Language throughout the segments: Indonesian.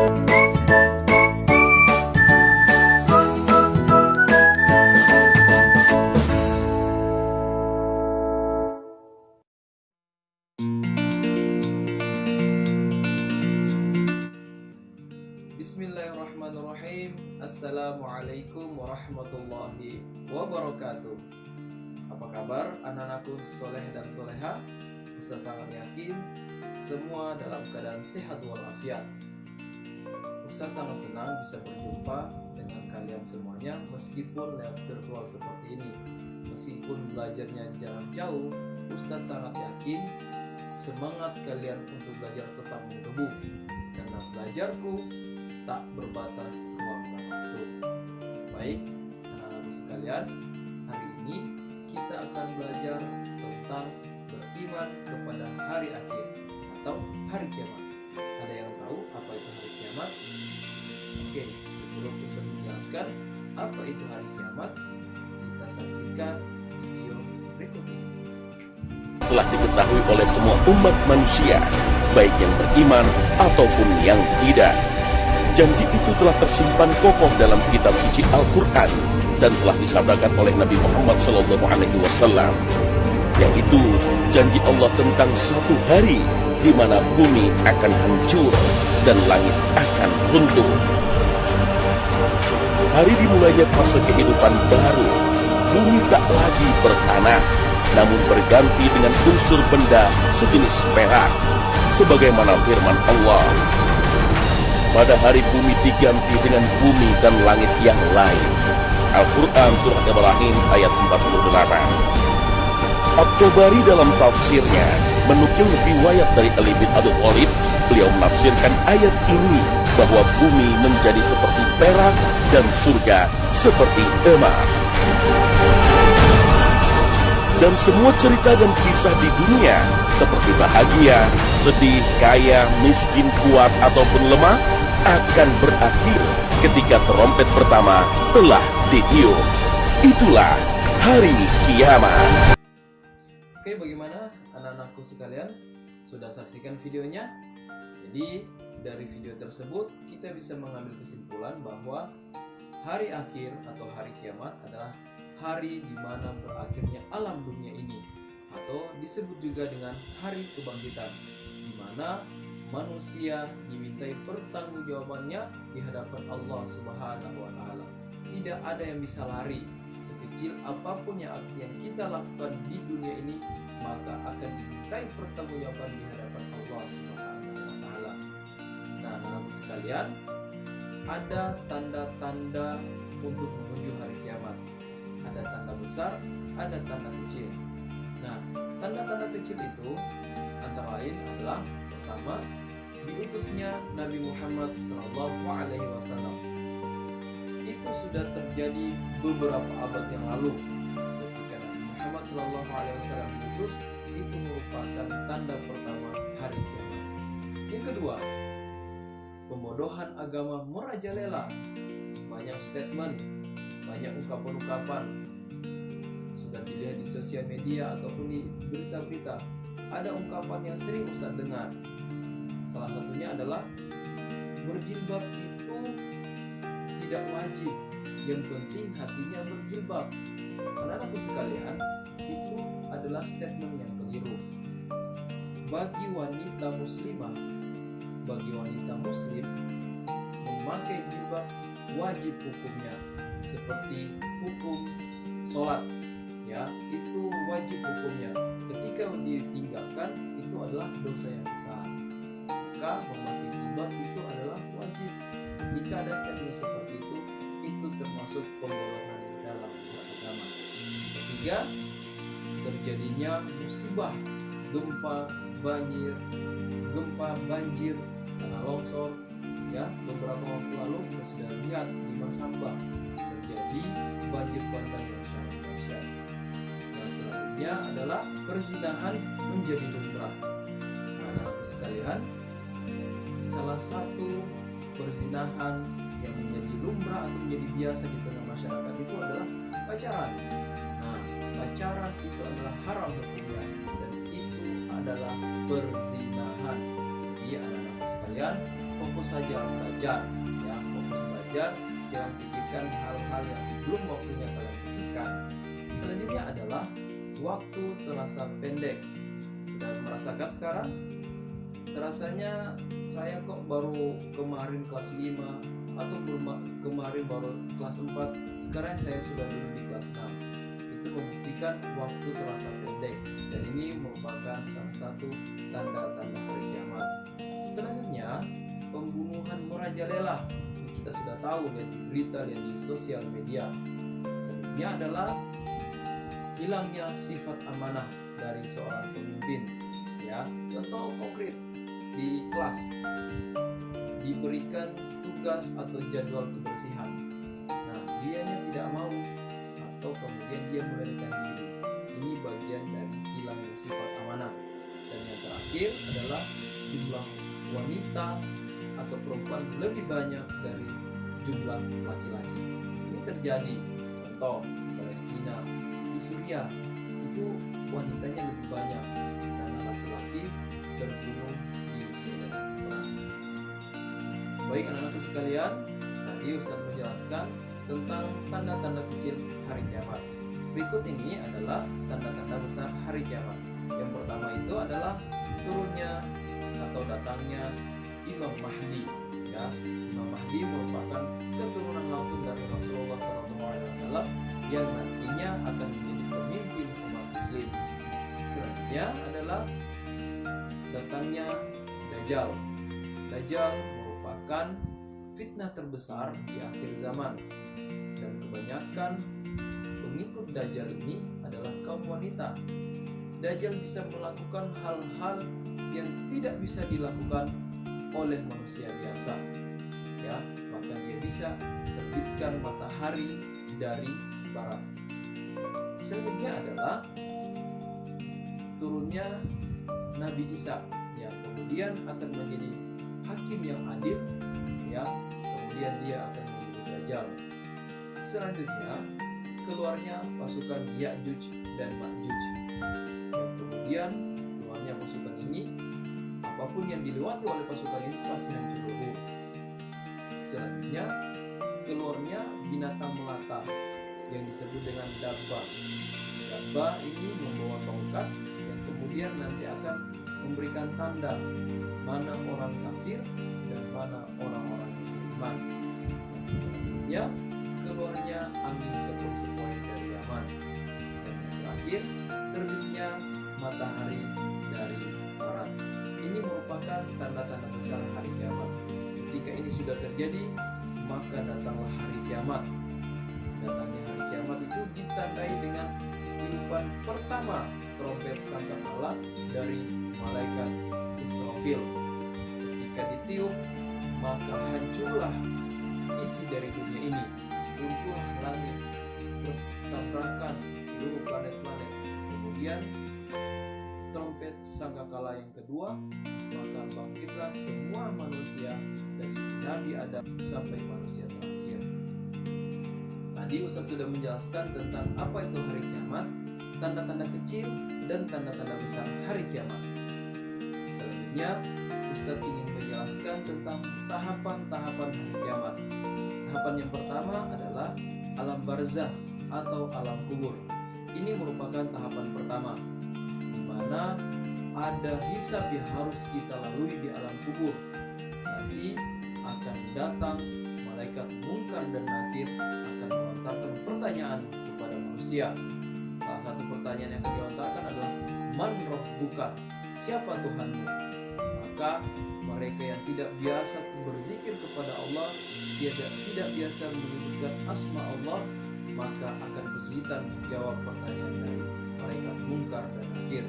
Bismillahirrahmanirrahim. Assalamualaikum warahmatullahi wabarakatuh. Apa kabar anak-anakku soleh dan soleha? Ustaz sangat yakin semua dalam keadaan sehat walafiat. Ustaz sangat senang bisa berjumpa dengan kalian semuanya meskipun lewat virtual seperti ini. Meskipun belajarnya jarak jauh, Ustaz sangat yakin semangat kalian untuk belajar tetap menggebu, karena belajarku tak berbatas ruang dan waktu. Baik, anak-anakku sekalian, hari ini kita akan belajar tentang beriman kepada hari akhir atau hari kiamat. Ada yang tahu apa itu hari kiamat? Oke, sebelum Ustaz menjelaskan apa itu hari kiamat, kita saksikan video berikut ini. Telah diketahui oleh semua umat manusia, baik yang beriman ataupun yang tidak. Janji itu telah tersimpan kokoh dalam kitab suci Al-Quran dan telah disabdakan oleh Nabi Muhammad SAW, yaitu janji Allah tentang satu hari di mana bumi akan hancur dan langit akan runtuh. Hari dimulainya fase kehidupan baru. Bumi tak lagi bertanah, namun berganti dengan unsur benda sejenis perak, sebagaimana firman Allah, pada hari bumi diganti dengan bumi dan langit yang lain. Al-Quran Surah Ibrahim ayat 48. At-Tabari dalam tafsirnya menukil riwayat dari Ali bin Abi Thalib. Beliau menafsirkan ayat ini bahwa bumi menjadi seperti perak dan surga seperti emas. Dan semua cerita dan kisah di dunia seperti bahagia, sedih, kaya, miskin, kuat ataupun lemah akan berakhir ketika trompet pertama telah ditiup. Itulah hari kiamat. Oke, bagaimana anak-anakku sekalian? Sudah saksikan videonya? Jadi dari video tersebut kita bisa mengambil kesimpulan bahwa hari akhir atau hari kiamat adalah hari di mana berakhirnya alam dunia ini, atau disebut juga dengan hari kebangkitan, di mana manusia dimintai pertanggungjawabannya di hadapan Allah Subhanahu wa Ta'ala. Tidak ada yang bisa lari. Sekecil apapun yang kita lakukan di dunia ini, maka akan dimintai pertanggungjawaban di hadapan Allah Subhanahu wa Ta'ala. Nah, anak-anak sekalian, ada tanda-tanda untuk menuju hari kiamat. Ada tanda besar, ada tanda kecil. Nah, tanda-tanda kecil itu antara lain adalah pertama, diutusnya Nabi Muhammad SAW. Itu sudah terjadi beberapa abad yang lalu. Ketika Nabi Muhammad SAW diutus, itu merupakan tanda pertama hari kiamat. Yang kedua, pembodohan agama merajalela. Banyak statement, banyak ungkapan-ungkapan, sudah dilihat di sosial media ataupun di berita-berita. Ada ungkapan yang sering Ustaz dengar. Salah satunya adalah berjilbab itu tidak wajib, yang penting hatinya berjilbab. Anak-anakku sekalian, itu adalah statement yang keliru. Bagi wanita muslimah, bagi wanita muslim, memakai jilbab wajib hukumnya, seperti hukum sholat, ya, itu wajib hukumnya. Ketika ditinggalkan, itu adalah dosa yang besar. Maka memakai jilbab itu adalah wajib. Jika ada statement seperti itu termasuk pembodohan dalam agama. Ketiga, terjadinya musibah, gempa banjir, tanah longsor. Ya, beberapa waktu lalu kita sudah lihat di Masamba terjadi banjir bandang yang sangat dahsyat. Yang selanjutnya adalah perzinahan menjadi lumrah. Anak-anak sekalian, salah satu perzinahan yang menjadi lumrah atau menjadi biasa di tengah masyarakat itu adalah pacaran. Nah, pacaran itu adalah haram hukumnya dan itu adalah perzinahan. Jadi anak-anak sekalian, fokus saja belajar, ya, fokus belajar, jangan pikirkan hal-hal yang belum waktunya kalian pikirkan. Selanjutnya adalah waktu terasa pendek. Sudah merasakan sekarang? Terasanya saya kok baru kemarin kelas 5 atau kemarin baru kelas 4, sekarang saya sudah duduk di kelas 6. Itu membuktikan waktu terasa pendek, dan ini merupakan salah satu tanda-tanda hari kiamat. Selanjutnya, pembunuhan merajalela. Kita sudah tahu, lihat di berita, lihat di sosial media. Selanjutnya adalah hilangnya sifat amanah dari seorang pemimpin. Ya, contoh konkret di kelas diberikan tugas atau jadwal kebersihan. Nah, dianya tidak mau atau kemudian dia melarikan diri. Ini bagian dari hilangnya sifat amanah. Dan yang terakhir adalah jumlah wanita atau perempuan lebih banyak dari jumlah laki-laki. Ini terjadi, contoh Palestina, di Suriah itu wanitanya lebih banyak karena laki-laki terbunuh di medan perang. Baik anak-anakku sekalian, tadi Ustaz menjelaskan tentang tanda-tanda kecil hari kiamat. Berikut ini adalah tanda-tanda besar hari kiamat. Yang pertama itu adalah turunnya atau datangnya Imam Mahdi. Ya, Imam Mahdi merupakan keturunan langsung dari Rasulullah SAW yang nantinya akan menjadi pemimpin umat Muslim. Selanjutnya adalah datangnya Dajjal. Dajjal merupakan fitnah terbesar di akhir zaman, dan kebanyakan pengikut Dajjal ini adalah kaum wanita. Dajjal bisa melakukan hal-hal yang tidak bisa dilakukan oleh manusia biasa. Ya, maka dia bisa terbitkan matahari dari barat. Selanjutnya adalah turunnya Nabi Isa, yang kemudian akan menjadi hakim yang adil, ya, kemudian dia akan menjadi Dajjal. Selanjutnya keluarnya pasukan Ya'juj dan Ma'juj. Kemudian keluarnya pasukan ini, apapun yang dilewati oleh pasukan ini pasti hancur lebur. Selanjutnya keluarnya binatang melata yang disebut dengan Dabbah. Dabbah ini membawa tongkat yang kemudian nanti akan memberikan tanda mana orang kafir dan mana orang-orang yang beriman. Selanjutnya keluarnya angin sepoi-sepoi dari Yaman. Dan yang terakhir, terbitnya matahari dari barat. Ini merupakan tanda-tanda besar hari kiamat. Ketika ini sudah terjadi, maka datanglah hari kiamat. Datangnya hari kiamat itu ditandai dengan tiupan pertama trompet sangkakala dari malaikat Israfil. Ketika ditiup, maka hancurlah isi dari dunia ini, runtuhlah langit, bertabrakan seluruh planet-planet. Kemudian trompet sangkakala yang kedua, maka bangkitlah semua manusia dari Nabi Adam sampai manusia terakhir. Tadi Ustaz sudah menjelaskan tentang apa itu hari kiamat, tanda-tanda kecil dan tanda-tanda besar hari kiamat. Selanjutnya Ustaz ingin menjelaskan tentang tahapan-tahapan hari kiamat. Tahapan yang pertama adalah alam barzah atau alam kubur. Ini merupakan tahapan pertama, di mana ada hisab yang harus kita lalui di alam kubur. Nanti akan datang malaikat Munkar dan Nakir akan melontarkan pertanyaan kepada manusia. Salah satu pertanyaan yang akan dilontarkan adalah Man Rabbuka, siapa Tuhanmu? Maka mereka yang tidak biasa berzikir kepada Allah, tidak biasa menyebutkan asma Allah, maka akan kesulitan menjawab pertanyaan dari malaikat Munkar dan Nakir.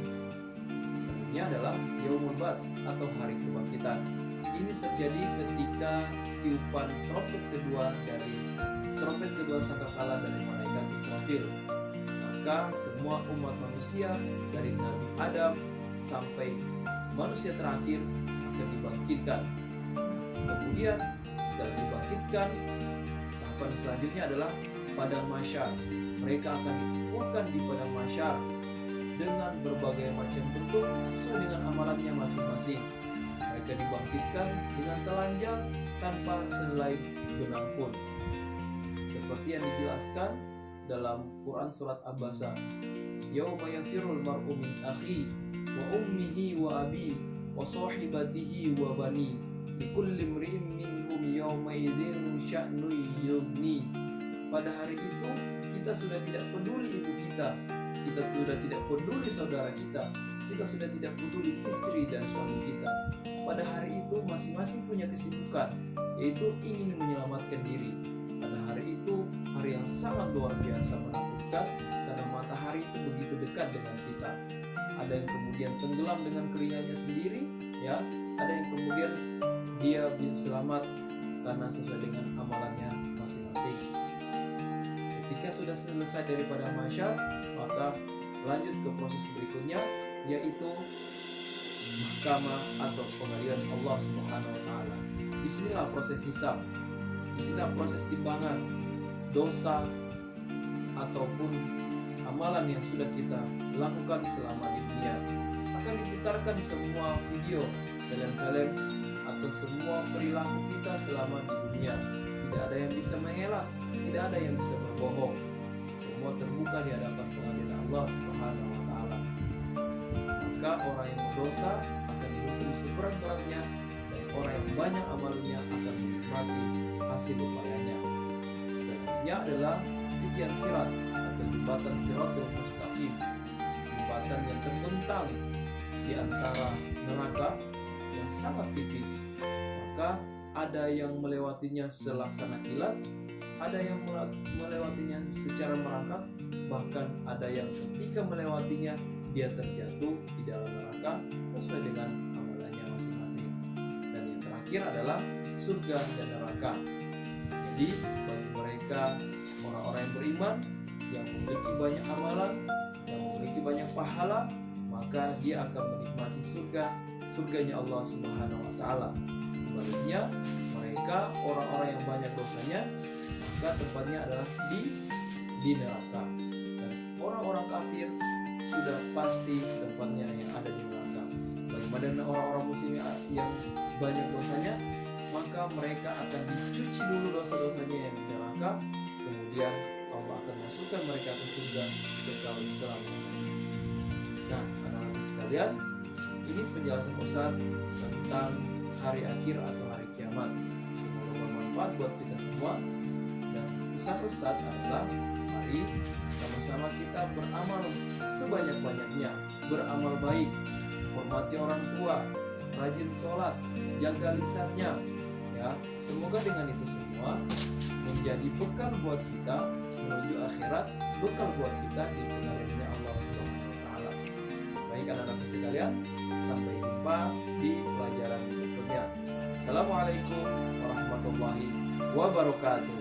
Selanjutnya adalah Yaumul Ba'ts atau hari kebangkitan. Ini terjadi ketika tiupan trompet kedua sangkakala dari malaikat Israfil. Maka semua umat manusia dari Nabi Adam sampai manusia terakhir akan dibangkitkan. Kemudian setelah dibangkitkan, tahapan selanjutnya adalah padang mahsyar. Mereka akan dikumpulkan di padang mahsyar dengan berbagai macam bentuk sesuai dengan amalannya masing-masing. Mereka mereka dibangkitkan dengan telanjang tanpa sehelai benang pun. Seperti yang dijelaskan dalam Quran surat Abasa, yauma yafirul mar'u min akhi wa ummihi wa abi wa sahibatihi wa bani likulli imri'in minhum yawma idzin sya'nu yughni. Pada hari itu kita sudah tidak peduli ibu kita sudah tidak peduli saudara kita sudah tidak peduli istri dan suami kita. Pada hari itu masing-masing punya kesibukan, yaitu ingin menyelamatkan diri. Pada hari itu, hari yang sangat luar biasa menakutkan, karena matahari itu begitu dekat dengan kita. Ada yang kemudian tenggelam dengan keringatnya sendiri, ya. Ada yang kemudian dia bisa selamat karena sesuai dengan amalannya masing-masing. Ketika sudah selesai daripada mahsyar, maka lanjut ke proses berikutnya, yaitu mahkamah atau pengadilan Allah Subhanahu wa taala. Disinilah proses hisab. Disinilah proses timbangan dosa ataupun amalan yang sudah kita lakukan selama di dunia. Akan diputarkan semua video kalian atau semua perilaku kita selama di dunia. Tidak ada yang bisa mengelak, tidak ada yang bisa berbohong. Semua terbuka di hadapan pengadilan Allah Subhanahu wa taala. Maka orang yang berdosa akan dihukum seberat-beratnya, dan orang yang banyak amalnya akan menikmati hasil upayanya. Selanjutnya adalah titian sirat atau jembatan Siratul Mustaqim, jembatan yang terbentang di antara neraka yang sangat tipis. Maka ada yang melewatinya selaksana kilat, ada yang melewatinya secara merangkak, bahkan ada yang ketika melewatinya dia terjatuh di dalam neraka sesuai dengan amalannya masing-masing. Dan yang terakhir adalah surga dan neraka. Jadi bagi mereka orang-orang yang beriman, yang memiliki banyak amalan, yang memiliki banyak pahala, maka dia akan menikmati surganya Allah Subhanahu wa taala. Sebaliknya mereka orang-orang yang banyak dosanya, maka tempatnya adalah di neraka. Dan orang-orang kafir sudah pasti tempatnya yang ada di neraka. Bagaimana orang-orang muslim yang banyak dosanya, maka mereka akan dicuci dulu dosa-dosanya yang di neraka, kemudian Allah akan masukkan mereka ke surga kekal selamanya. Nah, anak-anak sekalian, ini penjelasan Ustaz tentang hari akhir atau hari kiamat. Semoga bermanfaat buat kita semua. Dan pesan Ustaz adalah mari sama-sama kita beramal sebanyak-banyaknya, beramal baik, hormati orang tua, rajin sholat, jaga lisannya, ya. Semoga dengan itu semua menjadi bekal buat kita menuju akhirat, bekal buat kita di pengadilannya Allah Subhanahu wa taala. Baik anak-anak sekalian, sampai jumpa di pelajaran berikutnya. Assalamualaikum warahmatullahi wabarakatuh.